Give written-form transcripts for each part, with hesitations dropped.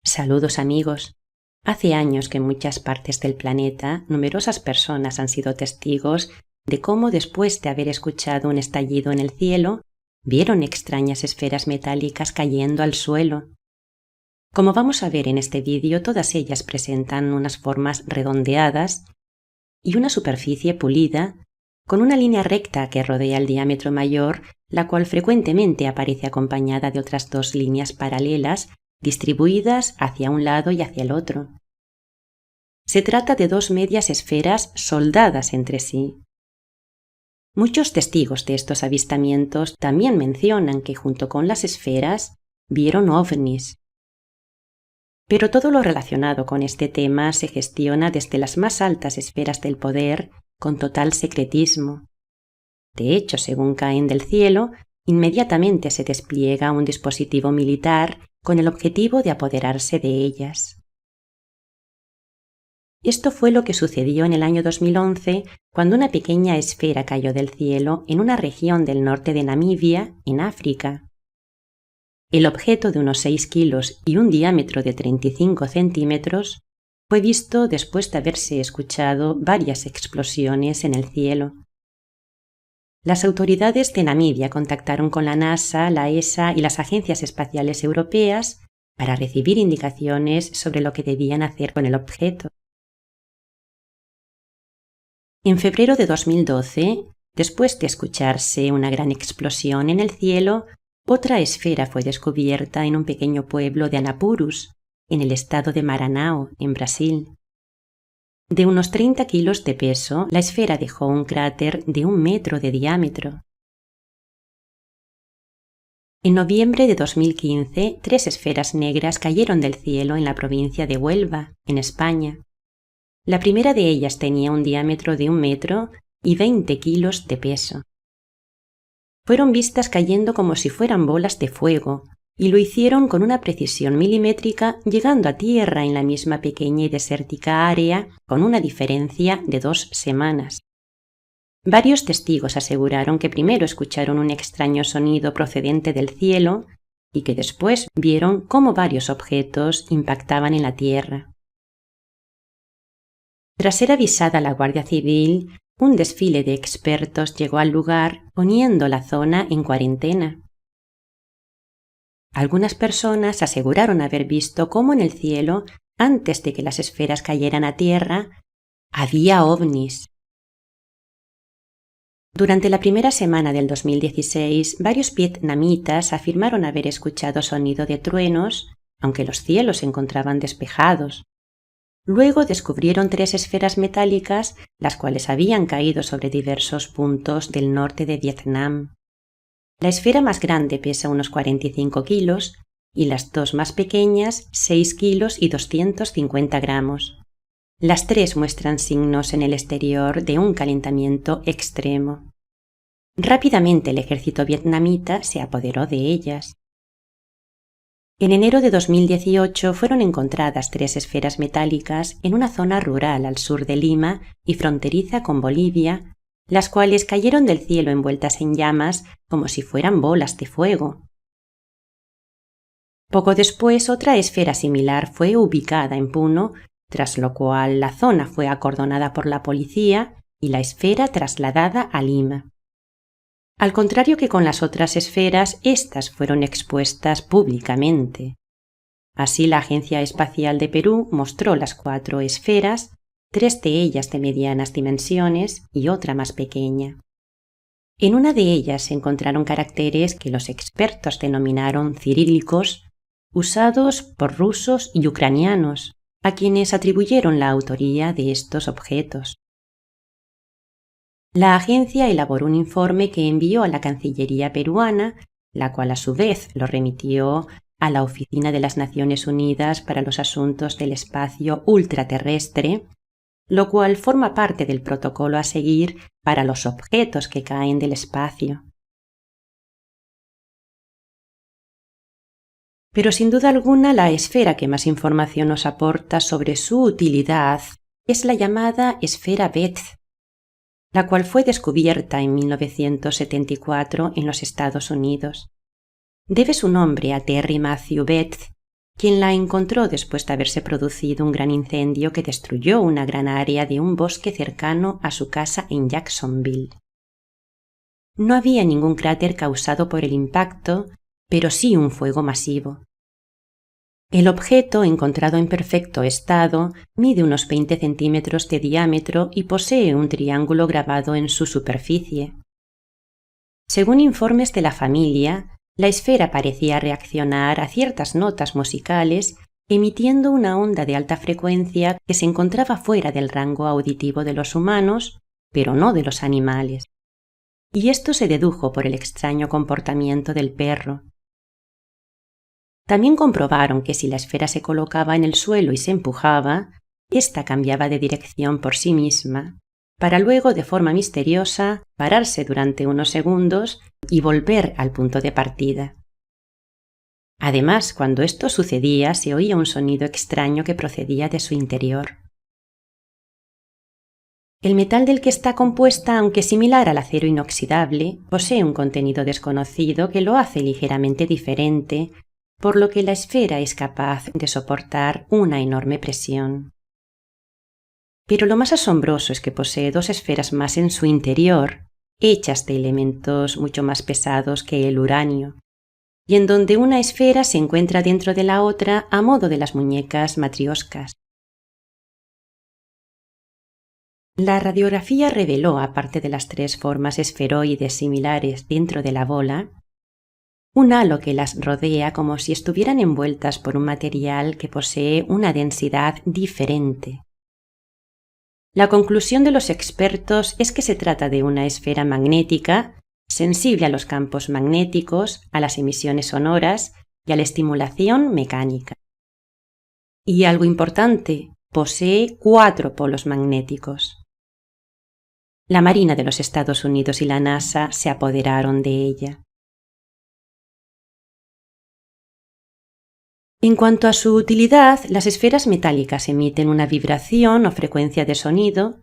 Saludos amigos. Hace años que en muchas partes del planeta numerosas personas han sido testigos de cómo después de haber escuchado un estallido en el cielo, vieron extrañas esferas metálicas cayendo al suelo. Como vamos a ver en este vídeo, todas ellas presentan unas formas redondeadas y una superficie pulida con una línea recta que rodea el diámetro mayor, la cual frecuentemente aparece acompañada de otras dos líneas paralelas distribuidas hacia un lado y hacia el otro. Se trata de dos medias esferas soldadas entre sí. Muchos testigos de estos avistamientos también mencionan que junto con las esferas vieron ovnis. Pero todo lo relacionado con este tema se gestiona desde las más altas esferas del poder con total secretismo. De hecho, según caen del cielo, inmediatamente se despliega un dispositivo militar con el objetivo de apoderarse de ellas. Esto fue lo que sucedió en el año 2011, cuando una pequeña esfera cayó del cielo en una región del norte de Namibia, en África. El objeto de unos 6 kilos y un diámetro de 35 centímetros fue visto después de haberse escuchado varias explosiones en el cielo. Las autoridades de Namibia contactaron con la NASA, la ESA y las agencias espaciales europeas para recibir indicaciones sobre lo que debían hacer con el objeto. En febrero de 2012, después de escucharse una gran explosión en el cielo, otra esfera fue descubierta en un pequeño pueblo de Anapurus, en el estado de Maranhão, en Brasil. De unos 30 kilos de peso, la esfera dejó un cráter de 1 metro de diámetro. En noviembre de 2015, 3 esferas negras cayeron del cielo en la provincia de Huelva, en España. La primera de ellas tenía un diámetro de 1 metro y 20 kilos de peso. Fueron vistas cayendo como si fueran bolas de fuego, y lo hicieron con una precisión milimétrica, llegando a tierra en la misma pequeña y desértica área, con una diferencia de 2 semanas. Varios testigos aseguraron que primero escucharon un extraño sonido procedente del cielo y que después vieron cómo varios objetos impactaban en la tierra. Tras ser avisada la Guardia Civil, un desfile de expertos llegó al lugar poniendo la zona en cuarentena. Algunas personas aseguraron haber visto cómo en el cielo, antes de que las esferas cayeran a tierra, había ovnis. Durante la primera semana del 2016, varios vietnamitas afirmaron haber escuchado sonido de truenos, aunque los cielos se encontraban despejados. Luego descubrieron 3 esferas metálicas, las cuales habían caído sobre diversos puntos del norte de Vietnam. La esfera más grande pesa unos 45 kilos y las 2 más pequeñas 6 kilos y 250 gramos. Las 3 muestran signos en el exterior de un calentamiento extremo. Rápidamente el ejército vietnamita se apoderó de ellas. En enero de 2018 fueron encontradas 3 esferas metálicas en una zona rural al sur de Lima y fronteriza con Bolivia, las cuales cayeron del cielo envueltas en llamas como si fueran bolas de fuego. Poco después, otra esfera similar fue ubicada en Puno, tras lo cual la zona fue acordonada por la policía y la esfera trasladada a Lima. Al contrario que con las otras esferas, estas fueron expuestas públicamente. Así, la Agencia Espacial de Perú mostró las 4 esferas, 3 de ellas de medianas dimensiones y otra más pequeña. En una de ellas se encontraron caracteres que los expertos denominaron cirílicos, usados por rusos y ucranianos, a quienes atribuyeron la autoría de estos objetos. La agencia elaboró un informe que envió a la Cancillería peruana, la cual a su vez lo remitió a la Oficina de las Naciones Unidas para los Asuntos del Espacio Ultraterrestre, lo cual forma parte del protocolo a seguir para los objetos que caen del espacio. Pero sin duda alguna la esfera que más información nos aporta sobre su utilidad es la llamada esfera Bethe, la cual fue descubierta en 1974 en los Estados Unidos. Debe su nombre a Terry Matthew Bethe, quien la encontró después de haberse producido un gran incendio que destruyó una gran área de un bosque cercano a su casa en Jacksonville. No había ningún cráter causado por el impacto, pero sí un fuego masivo. El objeto, encontrado en perfecto estado, mide unos 20 centímetros de diámetro y posee un triángulo grabado en su superficie. Según informes de la familia, la esfera parecía reaccionar a ciertas notas musicales, emitiendo una onda de alta frecuencia que se encontraba fuera del rango auditivo de los humanos, pero no de los animales. Y esto se dedujo por el extraño comportamiento del perro. También comprobaron que si la esfera se colocaba en el suelo y se empujaba, ésta cambiaba de dirección por sí misma, para luego, de forma misteriosa, pararse durante unos segundos y volver al punto de partida. Además, cuando esto sucedía, se oía un sonido extraño que procedía de su interior. El metal del que está compuesta, aunque similar al acero inoxidable, posee un contenido desconocido que lo hace ligeramente diferente, por lo que la esfera es capaz de soportar una enorme presión. Pero lo más asombroso es que posee dos esferas más en su interior, hechas de elementos mucho más pesados que el uranio, y en donde una esfera se encuentra dentro de la otra a modo de las muñecas matrioscas. La radiografía reveló, aparte de las tres formas esferoides similares dentro de la bola, un halo que las rodea como si estuvieran envueltas por un material que posee una densidad diferente. La conclusión de los expertos es que se trata de una esfera magnética sensible a los campos magnéticos, a las emisiones sonoras y a la estimulación mecánica. Y algo importante, posee 4 polos magnéticos. La Marina de los Estados Unidos y la NASA se apoderaron de ella. En cuanto a su utilidad, las esferas metálicas emiten una vibración o frecuencia de sonido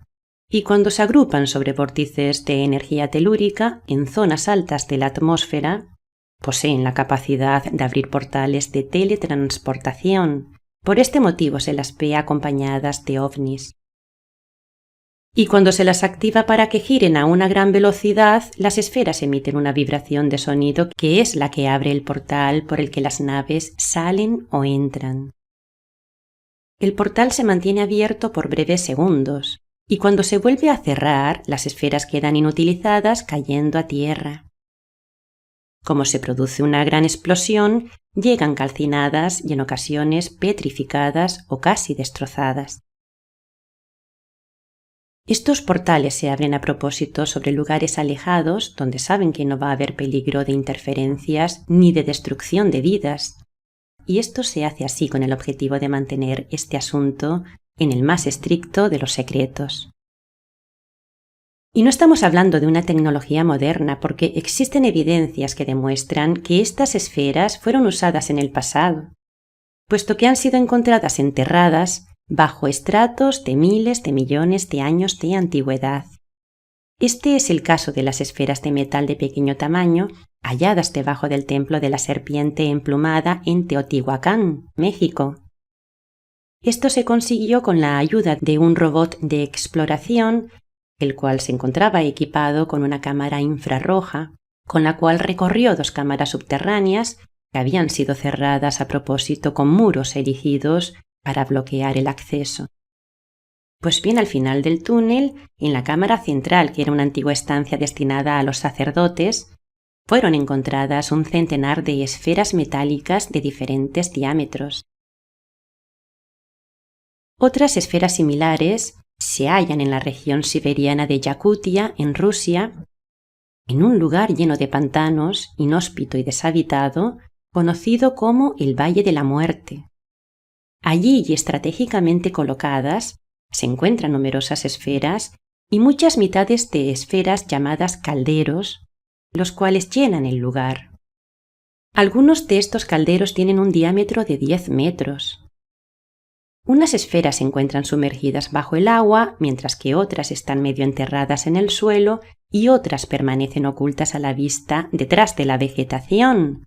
y cuando se agrupan sobre vórtices de energía telúrica en zonas altas de la atmósfera, poseen la capacidad de abrir portales de teletransportación. Por este motivo se las ve acompañadas de ovnis. Y cuando se las activa para que giren a una gran velocidad, las esferas emiten una vibración de sonido que es la que abre el portal por el que las naves salen o entran. El portal se mantiene abierto por breves segundos, y cuando se vuelve a cerrar, las esferas quedan inutilizadas cayendo a tierra. Como se produce una gran explosión, llegan calcinadas y en ocasiones petrificadas o casi destrozadas. Estos portales se abren a propósito sobre lugares alejados donde saben que no va a haber peligro de interferencias ni de destrucción de vidas, y esto se hace así con el objetivo de mantener este asunto en el más estricto de los secretos. Y no estamos hablando de una tecnología moderna porque existen evidencias que demuestran que estas esferas fueron usadas en el pasado, puesto que han sido encontradas enterradas bajo estratos de miles de millones de años de antigüedad. Este es el caso de las esferas de metal de pequeño tamaño halladas debajo del templo de la serpiente emplumada en Teotihuacán, México. Esto se consiguió con la ayuda de un robot de exploración, el cual se encontraba equipado con una cámara infrarroja, con la cual recorrió 2 cámaras subterráneas que habían sido cerradas a propósito con muros erigidos para bloquear el acceso. Pues bien, al final del túnel, en la cámara central, que era una antigua estancia destinada a los sacerdotes, fueron encontradas un centenar de esferas metálicas de diferentes diámetros. Otras esferas similares se hallan en la región siberiana de Yakutia, en Rusia, en un lugar lleno de pantanos, inhóspito y deshabitado, conocido como el Valle de la Muerte. Allí y estratégicamente colocadas se encuentran numerosas esferas y muchas mitades de esferas llamadas calderos, los cuales llenan el lugar. Algunos de estos calderos tienen un diámetro de 10 metros. Unas esferas se encuentran sumergidas bajo el agua, mientras que otras están medio enterradas en el suelo y otras permanecen ocultas a la vista detrás de la vegetación,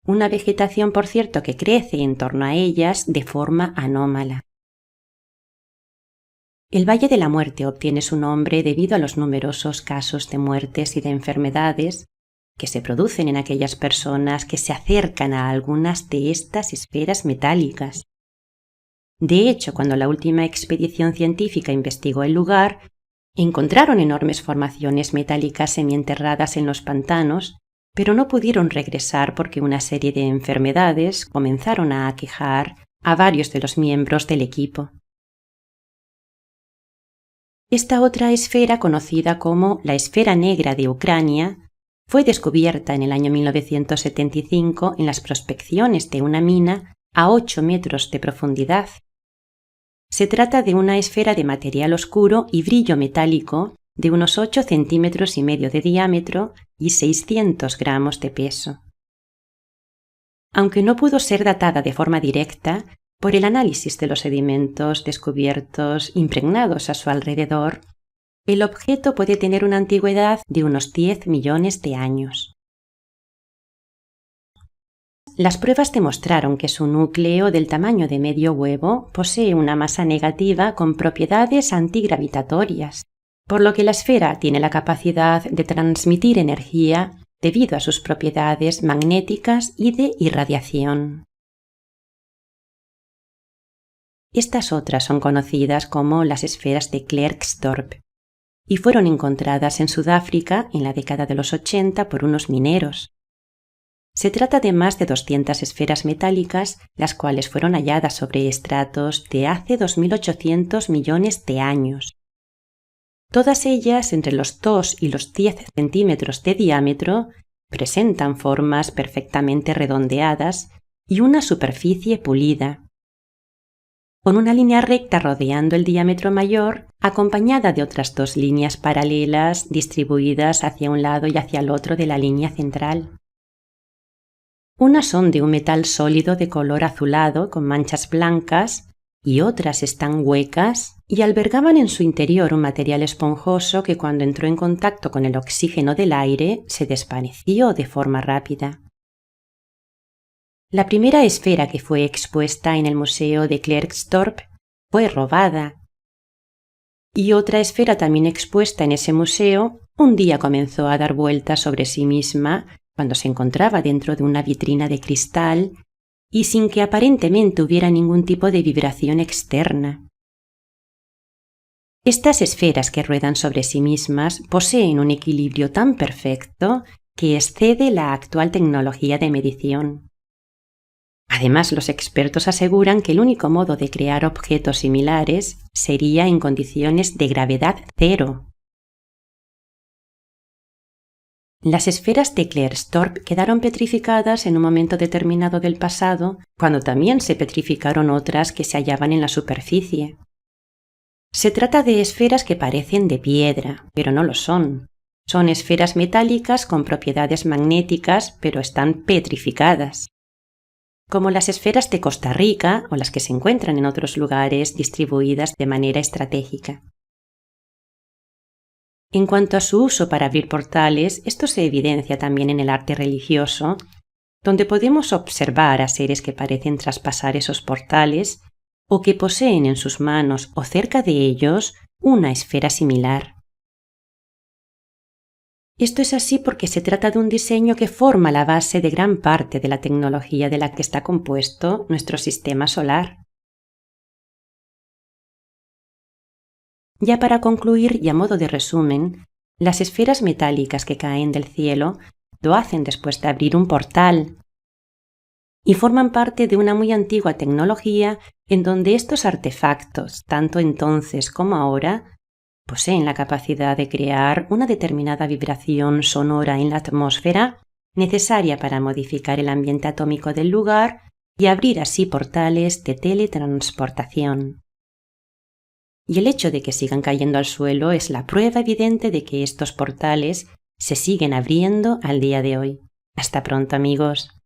una vegetación, por cierto, que crece en torno a ellas de forma anómala. El Valle de la Muerte obtiene su nombre debido a los numerosos casos de muertes y de enfermedades que se producen en aquellas personas que se acercan a algunas de estas esferas metálicas. De hecho, cuando la última expedición científica investigó el lugar, encontraron enormes formaciones metálicas semienterradas en los pantanos, pero no pudieron regresar porque una serie de enfermedades comenzaron a aquejar a varios de los miembros del equipo. Esta otra esfera, conocida como la esfera negra de Ucrania, fue descubierta en el año 1975 en las prospecciones de una mina a 8 metros de profundidad. Se trata de una esfera de material oscuro y brillo metálico de unos 8,5 centímetros de diámetro y 600 gramos de peso. Aunque no pudo ser datada de forma directa, por el análisis de los sedimentos descubiertos impregnados a su alrededor, el objeto puede tener una antigüedad de unos 10 millones de años. Las pruebas demostraron que su núcleo, del tamaño de medio huevo, posee una masa negativa con propiedades antigravitatorias, por lo que la esfera tiene la capacidad de transmitir energía debido a sus propiedades magnéticas y de irradiación. Estas otras son conocidas como las esferas de Klerksdorp y fueron encontradas en Sudáfrica en la década de los 80 por unos mineros. Se trata de más de 200 esferas metálicas, las cuales fueron halladas sobre estratos de hace 2.800 millones de años. Todas ellas, entre los 2 y los 10 centímetros de diámetro, presentan formas perfectamente redondeadas y una superficie pulida, con una línea recta rodeando el diámetro mayor, acompañada de otras 2 líneas paralelas distribuidas hacia un lado y hacia el otro de la línea central. Unas son de un metal sólido de color azulado con manchas blancas y otras están huecas y albergaban en su interior un material esponjoso que cuando entró en contacto con el oxígeno del aire se desvaneció de forma rápida. La primera esfera que fue expuesta en el Museo de Klerksdorp fue robada, y otra esfera también expuesta en ese museo un día comenzó a dar vueltas sobre sí misma cuando se encontraba dentro de una vitrina de cristal y sin que aparentemente hubiera ningún tipo de vibración externa. Estas esferas que ruedan sobre sí mismas poseen un equilibrio tan perfecto que excede la actual tecnología de medición. Además, los expertos aseguran que el único modo de crear objetos similares sería en condiciones de gravedad cero. Las esferas de Klerksdorp quedaron petrificadas en un momento determinado del pasado, cuando también se petrificaron otras que se hallaban en la superficie. Se trata de esferas que parecen de piedra, pero no lo son. Son esferas metálicas con propiedades magnéticas, pero están petrificadas, como las esferas de Costa Rica o las que se encuentran en otros lugares distribuidas de manera estratégica. En cuanto a su uso para abrir portales, esto se evidencia también en el arte religioso, donde podemos observar a seres que parecen traspasar esos portales o que poseen en sus manos o cerca de ellos una esfera similar. Esto es así porque se trata de un diseño que forma la base de gran parte de la tecnología de la que está compuesto nuestro sistema solar. Ya para concluir y a modo de resumen, las esferas metálicas que caen del cielo lo hacen después de abrir un portal y forman parte de una muy antigua tecnología en donde estos artefactos, tanto entonces como ahora, poseen la capacidad de crear una determinada vibración sonora en la atmósfera necesaria para modificar el ambiente atómico del lugar y abrir así portales de teletransportación. Y el hecho de que sigan cayendo al suelo es la prueba evidente de que estos portales se siguen abriendo al día de hoy. Hasta pronto, amigos.